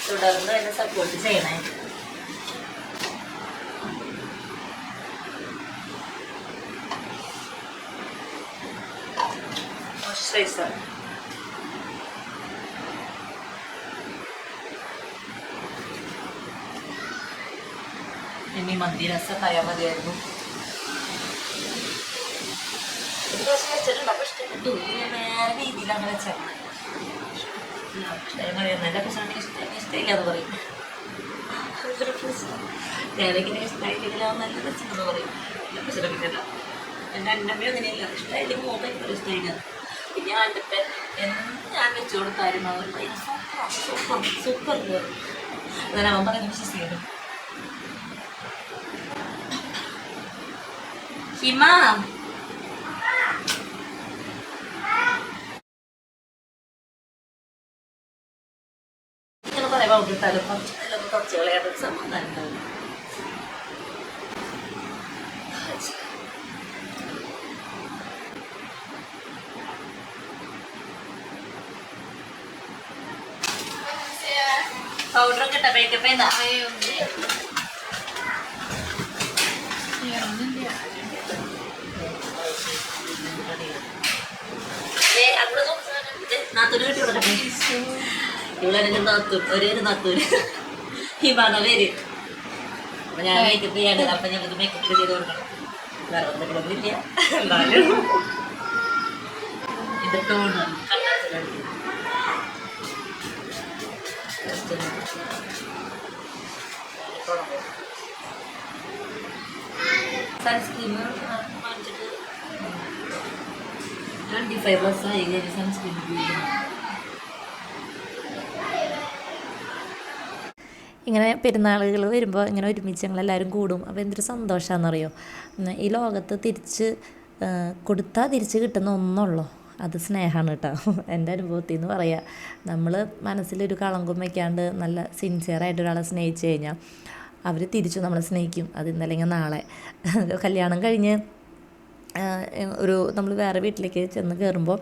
തുടർന്ന് എന്നെ സപ്പോർട്ട് ചെയ്യണേ. മോയ്സ്ചറൈസർ ഇനി മന്തി രസമായാൽ മതിയായിരുന്നു. ഒരു ദിവസം വെച്ചിട്ടുണ്ട്. അപ്പോൾ ഇഷ്ടപ്പെട്ടു. വേറെ രീതിയിൽ അങ്ങനെ വെച്ചാൽ എൻ്റെ പ്രശ്നമാണെങ്കിൽ ഇഷ്ടമില്ല എന്ന് പറയും. ഞാനിങ്ങനെ ഇഷ്ടമായില്ലെങ്കിലാവും നല്ല രസമെന്ന് പറയും. എൻ്റെ പ്രശ്നമില്ല. എൻ്റെ അന്നമ്മയോ അങ്ങനെയില്ല. ഇഷ്ടമായില്ലെങ്കിൽ മൂന്നൊക്കെ ഇഷ്ടമായില്ല. പിന്നെ എൻ്റെ എന്ന് ഞാൻ വെച്ചു കൊടുത്താലും അവർ സൂപ്പർ സൂപ്പർ അങ്ങനെ അവൻ പറയുന്നത് വിശ്വസിക്കുന്നു. ഹിമ ഇങ്ങനെ പറയാൻ പൗഡറിട്ടാലും കുറച്ച് നേരം കുറച്ച് കളയാതെ സമാധാനം ഉണ്ടാവും. പൗഡറൊക്കെ ഇട്ട മേക്കപ്പ് എന്താ നാത്തൂര് കിട്ടി കൊടുക്കട്ടെ. ഇവിടെ നാത്തൂർ ഒരേ നാത്തൂര് ഹിമാന പേര്. അപ്പം ഞാൻ മേക്കപ്പ് ചെയ്യാണ്ട്. അപ്പം ഞങ്ങൾക്ക് മേക്കപ്പ് ചെയ്ത് കൊടുക്കണം. വേറെ ഒന്നും ഇല്ല. എന്നാലും ഇത് ടോണ് സൺസ്ക്രീം വാങ്ങിച്ചിട്ട് 25+ ആയി കഴിഞ്ഞ് സൺസ്ക്രീൻ ഉപയോഗിക്കണം. ഇങ്ങനെ പെരുന്നാളുകൾ വരുമ്പോൾ ഇങ്ങനെ ഒരുമിച്ച് ഞങ്ങളെല്ലാവരും കൂടും. അപ്പോൾ എന്തൊരു സന്തോഷമാണെന്നറിയോ. ഈ ലോകത്ത് തിരിച്ച് കൊടുത്താൽ തിരിച്ച് കിട്ടുന്ന ഒന്നുള്ളൂ, അത് സ്നേഹമാണ് കേട്ടോ. എൻ്റെ അനുഭവത്തിൽ നിന്ന് പറയാം. നമ്മൾ മനസ്സിലൊരു കളങ്കം വയ്ക്കാണ്ട് നല്ല സിൻസിയറായിട്ട് ഒരാളെ സ്നേഹിച്ച് കഴിഞ്ഞാൽ അവർ തിരിച്ചു നമ്മളെ സ്നേഹിക്കും. അത് ഇന്നല്ലെങ്കിൽ നാളെ. കല്യാണം കഴിഞ്ഞ് നമ്മൾ വേറെ വീട്ടിലേക്ക് ചെന്ന് കയറുമ്പോൾ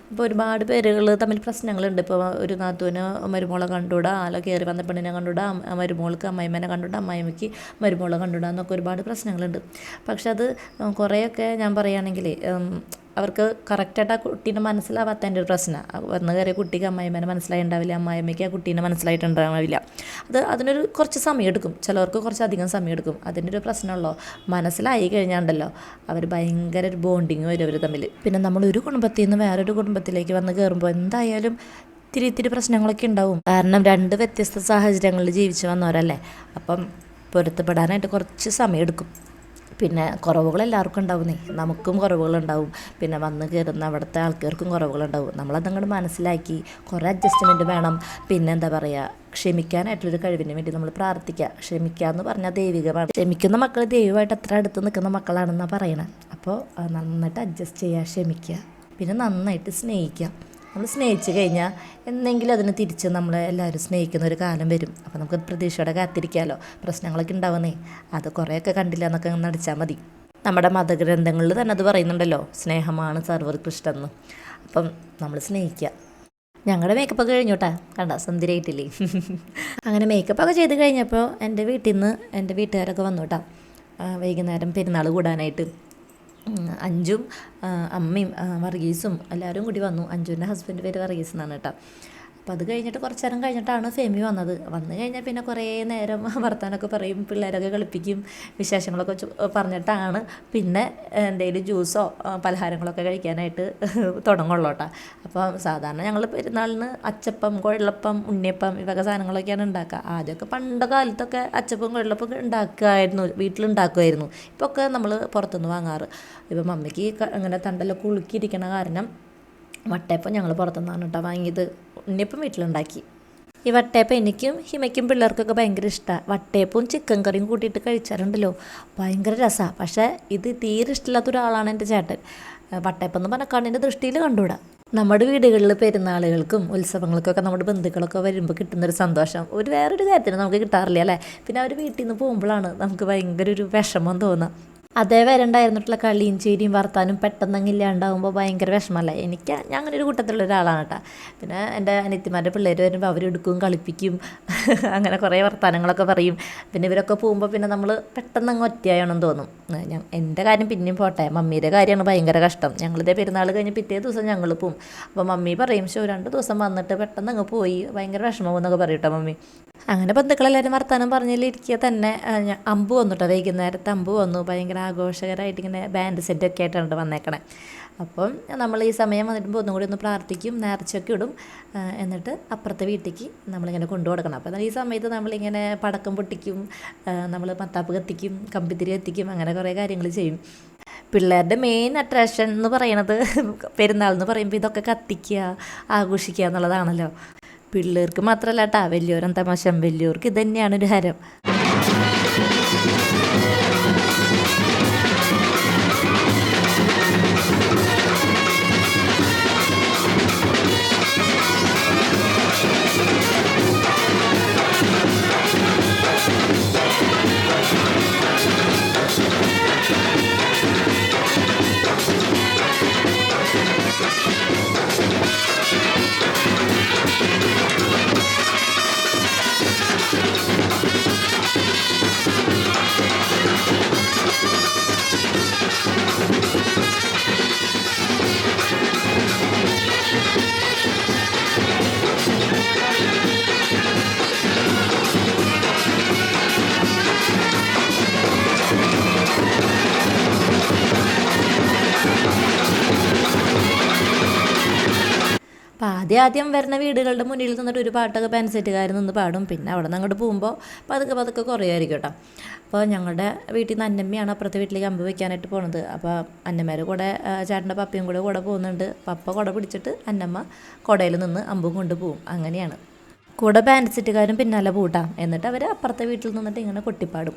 ഇപ്പോൾ ഒരുപാട് പേരുകൾ തമ്മിൽ പ്രശ്നങ്ങളുണ്ട്. ഇപ്പോൾ ഒരു നാത്തൂന് മരുമോളെ കണ്ടുകൂടാ, അല്ല കയറി വന്ന പെണ്ണിനെ കണ്ടുകൂടാ, മരുമോൾക്ക് അമ്മായിമ്മേനെ കണ്ടുകൂടാ, അമ്മായിമ്മയ്ക്ക് മരുമോളെ കണ്ടുകൂടാ എന്നൊക്കെ ഒരുപാട് പ്രശ്നങ്ങളുണ്ട്. പക്ഷെ അത് കുറേയൊക്കെ ഞാൻ പറയുകയാണെങ്കിൽ അവർക്ക് കറക്റ്റായിട്ട് ആ കുട്ടീനെ മനസ്സിലാവാത്തതിൻ്റെ ഒരു പ്രശ്നമാണ്. വന്ന് കയറിയ കുട്ടിക്ക് അമ്മായിമ്മേനെ മനസ്സിലായിട്ടുണ്ടാവില്ല, അമ്മായിമ്മയ്ക്ക് ആ കുട്ടീനെ മനസ്സിലായിട്ടുണ്ടാവില്ല. അതിനൊരു കുറച്ച് സമയം എടുക്കും. ചിലവർക്ക് കുറച്ചധികം സമയം എടുക്കും. അതിൻ്റെ ഒരു പ്രശ്നമുള്ളൂ. മനസ്സിലായി കഴിഞ്ഞാണ്ടല്ലോ അവർ ഭയങ്കര ഒരു ബോണ്ടിങ് വരും അവർ തമ്മിൽ. പിന്നെ നമ്മളൊരു കുടുംബത്തിൽ നിന്ന് വേറൊരു കുടുംബത്തിലേക്ക് വന്ന് കയറുമ്പോൾ എന്തായാലും ഇത്തിരി പ്രശ്നങ്ങളൊക്കെ ഉണ്ടാവും. കാരണം രണ്ട് വ്യത്യസ്ത സാഹചര്യങ്ങളിൽ ജീവിച്ച് വന്നവരല്ലേ. അപ്പം പൊരുത്തപ്പെടാനായിട്ട് കുറച്ച് സമയം എടുക്കും. പിന്നെ കുറവുകൾ എല്ലാവർക്കും ഉണ്ടാവുന്നേ. നമുക്കും കുറവുകളുണ്ടാവും. പിന്നെ വന്ന് കയറുന്ന അവിടുത്തെ ആൾക്കാർക്കും കുറവുകളുണ്ടാവും. നമ്മളതങ്ങോട്ട് മനസ്സിലാക്കി കുറേ അഡ്ജസ്റ്റ്മെൻറ്റ് വേണം. പിന്നെ എന്താ പറയുക, ക്ഷമിക്കാനായിട്ടുള്ളൊരു കഴിവിന് വേണ്ടി നമ്മൾ പ്രാർത്ഥിക്കുക. ക്ഷമിക്കുക എന്ന് പറഞ്ഞാൽ ദൈവികമാണ്. ക്ഷമിക്കുന്ന മക്കൾ ദൈവമായിട്ട് അത്ര അടുത്ത് നിൽക്കുന്ന മക്കളാണെന്നാണ് പറയണത്. അപ്പോൾ നന്നായിട്ട് അഡ്ജസ്റ്റ് ചെയ്യുക, ക്ഷമിക്കുക, പിന്നെ നന്നായിട്ട് സ്നേഹിക്കുക. നമ്മൾ സ്നേഹിച്ച് കഴിഞ്ഞാൽ എന്തെങ്കിലും അതിന് തിരിച്ച് നമ്മൾ എല്ലാവരും സ്നേഹിക്കുന്ന ഒരു കാലം വരും. അപ്പോൾ നമുക്ക് പ്രതീക്ഷയോടെ കാത്തിരിക്കാമല്ലോ. പ്രശ്നങ്ങളൊക്കെ ഉണ്ടാവുന്നേ, അത് കുറേയൊക്കെ കണ്ടില്ല എന്നൊക്കെ നടിച്ചാൽ മതി. നമ്മുടെ മതഗ്രന്ഥങ്ങളിൽ തന്നെ അത് പറയുന്നുണ്ടല്ലോ, സ്നേഹമാണ് സർവ്വോത്കൃഷ്ടമെന്ന്. അപ്പം നമ്മൾ സ്നേഹിക്കുക. ഞങ്ങളുടെ മേക്കപ്പൊക്കെ കഴിഞ്ഞോട്ടാ, കണ്ട സുന്ദരിയായിട്ടില്ലേ. അങ്ങനെ മേക്കപ്പൊക്കെ ചെയ്ത് കഴിഞ്ഞപ്പോൾ എൻ്റെ വീട്ടിൽ നിന്ന് എൻ്റെ വീട്ടുകാരൊക്കെ വന്നു കേട്ടോ. വൈകുന്നേരം പെരുന്നാൾ കൂടാനായിട്ട് അഞ്ചും അമ്മയും വർഗീസും എല്ലാവരും കൂടി വന്നു. അഞ്ജുവിൻ്റെ ഹസ്ബൻഡ് പേര് വർഗീസ് എന്നാണ് കേട്ടോ. അപ്പോൾ അത് കഴിഞ്ഞിട്ട് കുറച്ച് നേരം കഴിഞ്ഞിട്ടാണ് ഫെമി വന്നത്. വന്നു കഴിഞ്ഞാൽ പിന്നെ കുറേ നേരം വർത്താനൊക്കെ പറയും, പിള്ളേരൊക്കെ കളിപ്പിക്കും, വിശേഷങ്ങളൊക്കെ പറഞ്ഞിട്ടാണ് പിന്നെ എന്തെങ്കിലും ജ്യൂസോ പലഹാരങ്ങളൊക്കെ കഴിക്കാനായിട്ട് തുടങ്ങുള്ളൂ കേട്ടോ. അപ്പോൾ സാധാരണ ഞങ്ങൾ പെരുന്നാളിന് അച്ചപ്പം, കുഴലപ്പം, ഉണ്ണിയപ്പം ഇവയൊക്കെ സാധനങ്ങളൊക്കെയാണ് ഉണ്ടാക്കുക. ആദ്യമൊക്കെ പണ്ട് കാലത്തൊക്കെ അച്ചപ്പം കുഴലപ്പം ഉണ്ടാക്കുമായിരുന്നു, വീട്ടിലുണ്ടാക്കുമായിരുന്നു. ഇപ്പോൾ ഒക്കെ നമ്മൾ പുറത്തുനിന്ന് വാങ്ങാറ്. ഇപ്പം മമ്മിക്ക് അങ്ങനെ തണ്ടലൊക്കെ ഉളുക്കിയിരിക്കണ കാരണം വട്ടയപ്പം ഞങ്ങൾ പുറത്തുനിന്നാണ് കേട്ടോ വാങ്ങിയത്. ഉണ്ണിയപ്പം വീട്ടിലുണ്ടാക്കി. ഈ വട്ടയപ്പം എനിക്കും ഹിമയ്ക്കും പിള്ളേർക്കൊക്കെ ഭയങ്കര ഇഷ്ടമാണ്. വട്ടയപ്പവും ചിക്കൻ കറിയും കൂട്ടിയിട്ട് കഴിച്ചാറുണ്ടല്ലോ, ഭയങ്കര രസമാണ്. പക്ഷേ ഇത് തീരെ ഇഷ്ടമില്ലാത്ത ഒരാളാണ് എൻ്റെ ചേട്ടൻ. വട്ടയപ്പം എന്ന് പറഞ്ഞാൽ കണ്ണിൻ്റെ ദൃഷ്ടിയിൽ കണ്ടുകൂടാ. നമ്മുടെ വീടുകളിൽ പെരുന്നാളുകൾക്കും ഉത്സവങ്ങൾക്കൊക്കെ നമ്മുടെ ബന്ധുക്കളൊക്കെ വരുമ്പോൾ കിട്ടുന്നൊരു സന്തോഷം വേറൊരു കാര്യത്തിന് നമുക്ക് കിട്ടാറില്ല അല്ലേ. പിന്നെ അവർ വീട്ടിൽ നിന്ന് പോകുമ്പോഴാണ് നമുക്ക് ഭയങ്കര ഒരു വിഷമം തോന്നുക. അതേ വരെ ഉണ്ടായിരുന്നിട്ടുള്ള കളിയും ചിരിയും വർത്താനും പെട്ടെന്നങ്ങ് ഇല്ലാണ്ടാകുമ്പോൾ ഭയങ്കര വിഷമമല്ലേ. ഞാൻ അങ്ങനെ ഒരു കൂട്ടത്തിലുള്ള ഒരാളാണ് കേട്ടോ. പിന്നെ എൻ്റെ അനിയത്തിമാരുടെ പിള്ളേർ വരുമ്പോൾ അവരെടുക്കും, കളിപ്പിക്കും, അങ്ങനെ കുറേ വർത്താനങ്ങളൊക്കെ പറയും. പിന്നെ ഇവരൊക്കെ പോകുമ്പോൾ പിന്നെ നമ്മൾ പെട്ടെന്നങ്ങ് ഒറ്റയാണെന്ന് തോന്നും. എൻ്റെ കാര്യം പിന്നെയും പോട്ടെ, മമ്മീൻ്റെ കാര്യമാണ് ഭയങ്കര കഷ്ടം. ഞങ്ങളിതേ പെരുന്നാൾ കഴിഞ്ഞ് പിറ്റേ ദിവസം ഞങ്ങൾ പോവും. അപ്പോൾ മമ്മി പറയും, 2 ദിവസം വന്നിട്ട് പെട്ടെന്നങ്ങ് പോയി, ഭയങ്കര വിഷമമെന്നൊക്കെ പറയും കേട്ടോ മമ്മി. അങ്ങനെ ബന്ധുക്കളെല്ലാവരും വർത്താനം പറഞ്ഞിരിക്കുക തന്നെ അമ്പ് വന്നു കേട്ടോ. വൈകുന്നേരത്തെ അമ്പ് വന്നു, ഭയങ്കര ആഘോഷകരമായിട്ട് ഇങ്ങനെ ബാൻഡ് സെറ്റൊക്കെ ആയിട്ടാണ് വന്നേക്കണേ. അപ്പം നമ്മൾ ഈ സമയം വന്നിട്ട് ഒന്നും കൂടി ഒന്ന് പ്രാർത്ഥിക്കും, നേർച്ചയൊക്കെ ഇടും. എന്നിട്ട് അപ്പുറത്തെ വീട്ടിലേക്ക് നമ്മളിങ്ങനെ കൊണ്ടു കൊടുക്കണം. അപ്പോൾ ഈ സമയത്ത് നമ്മളിങ്ങനെ പടക്കം പൊട്ടിക്കും, നമ്മൾ മത്താപ്പ് കത്തിക്കും, കമ്പിത്തിരി കത്തിക്കും, അങ്ങനെ കുറേ കാര്യങ്ങൾ ചെയ്യും. പിള്ളേരുടെ മെയിൻ അട്രാക്ഷൻ എന്ന് പറയണത് പെരുന്നാൾ എന്ന് പറയുമ്പോൾ ഇതൊക്കെ കത്തിക്കുക, ആഘോഷിക്കുക എന്നുള്ളതാണല്ലോ. പിള്ളേർക്ക് മാത്രമല്ല കേട്ടോ, വലിയവരെന്താ മോശം, വലിയവർക്ക് ഇത് തന്നെയാണ് ഒരു ഹരം. അപ്പോൾ ആദ്യം വരുന്ന വീടുകളുടെ മുന്നിൽ നിന്നിട്ട് ഒരു പാട്ടൊക്കെ പാൻസെറ്റുകാർ നിന്ന് പാടും. പിന്നെ അവിടെ നിന്ന് അങ്ങോട്ട് പോകുമ്പോൾ പതുക്കെ കുറയുമായിരിക്കും കേട്ടോ. അപ്പോൾ ഞങ്ങളുടെ വീട്ടിൽ നിന്ന് അന്നമ്മയാണ് അപ്പുറത്തെ വീട്ടിലേക്ക് അമ്പ് വയ്ക്കാനായിട്ട് പോണത്. അപ്പോൾ അന്നമ്മേരെ കൂടെ ചേട്ടൻ്റെ പപ്പയും കൂടെ പോകുന്നുണ്ട്. പപ്പ കുട പിടിച്ചിട്ട് അന്നമ്മ കുടയിൽ നിന്ന് അമ്പും കൊണ്ട് പോകും. അങ്ങനെയാണ്. കൂടെ ബാൻഡ് സെറ്റുകാരും പിന്നാലെ പൂട്ടാം. എന്നിട്ട് അവർ അപ്പുറത്തെ വീട്ടിൽ നിന്നിട്ട് ഇങ്ങനെ കൊട്ടിപ്പാടും.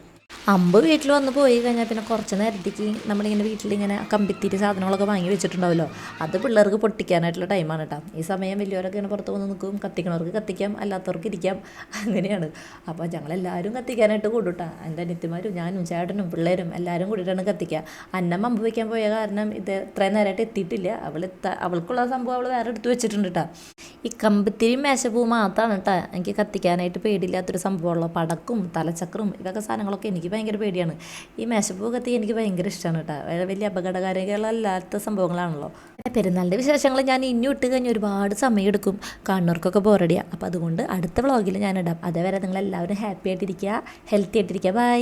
അമ്പ് വീട്ടിൽ വന്ന് പോയി കഴിഞ്ഞാൽ പിന്നെ കുറച്ച് നേരത്തേക്ക് നമ്മളിങ്ങനെ വീട്ടിലിങ്ങനെ കമ്പിത്തിരി സാധനങ്ങളൊക്കെ വാങ്ങി വെച്ചിട്ടുണ്ടാവുമല്ലോ, അത് പിള്ളേർക്ക് പൊട്ടിക്കാനായിട്ടുള്ള ടൈമാണ് കേട്ടോ. ഈ സമയം വലിയവരൊക്കെ ഇങ്ങനെ പുറത്ത് വന്ന് നിൽക്കും, കത്തിക്കണവർക്ക് കത്തിക്കാം, അല്ലാത്തവർക്ക് ഇരിക്കാം, അങ്ങനെയാണ്. അപ്പോൾ ഞങ്ങളെല്ലാവരും കത്തിക്കാനായിട്ട് കൂടുട്ടാ. എൻ്റെ അനിയത്തിമാരും ഞാനും ചേട്ടനും പിള്ളേരും എല്ലാവരും കൂടിയിട്ടാണ് കത്തിക്കുക. അന്നം അമ്പ് വയ്ക്കാൻ പോയ കാരണം ഇത് ഇത്രയും നേരമായിട്ട് എത്തിയിട്ടില്ല. അവൾക്കുള്ള സംഭവം അവൾ വേറെ എടുത്ത് വെച്ചിട്ടുണ്ട് കേട്ടോ. ഈ കമ്പിത്തിരിയും മേശപ്പൂവും മാത്രമാണ് കേട്ടോ എനിക്ക് കത്തിക്കാനായിട്ട് പേടിയില്ലാത്തൊരു സംഭവമുള്ള. പടക്കും തലച്ചക്രം ഇതൊക്കെ സാധനങ്ങളൊക്കെ എനിക്ക് ഭയങ്കര പേടിയാണ്. ഈ മേശപ്പൂ കത്തി എനിക്ക് ഭയങ്കര ഇഷ്ടമാണ് കേട്ടോ. വലിയ അപകടകാരികളല്ലാത്ത സംഭവങ്ങളാണല്ലോ. പെരുന്നാളിൻ്റെ വിശേഷങ്ങൾ ഞാൻ ഇനി ഇട്ട് കഴിഞ്ഞാൽ ഒരുപാട് സമയം എടുക്കും, കാണുന്നവർക്കൊക്കെ ബോറടിയാണ്. അപ്പോൾ അതുകൊണ്ട് അടുത്ത വ്ളോഗിൽ ഞാൻ ഇടാം. അതേവരെ നിങ്ങളെല്ലാവരും ഹാപ്പി ആയിട്ടിരിക്കുക, ഹെൽത്തി ആയിട്ടിരിക്കുക. ബൈ.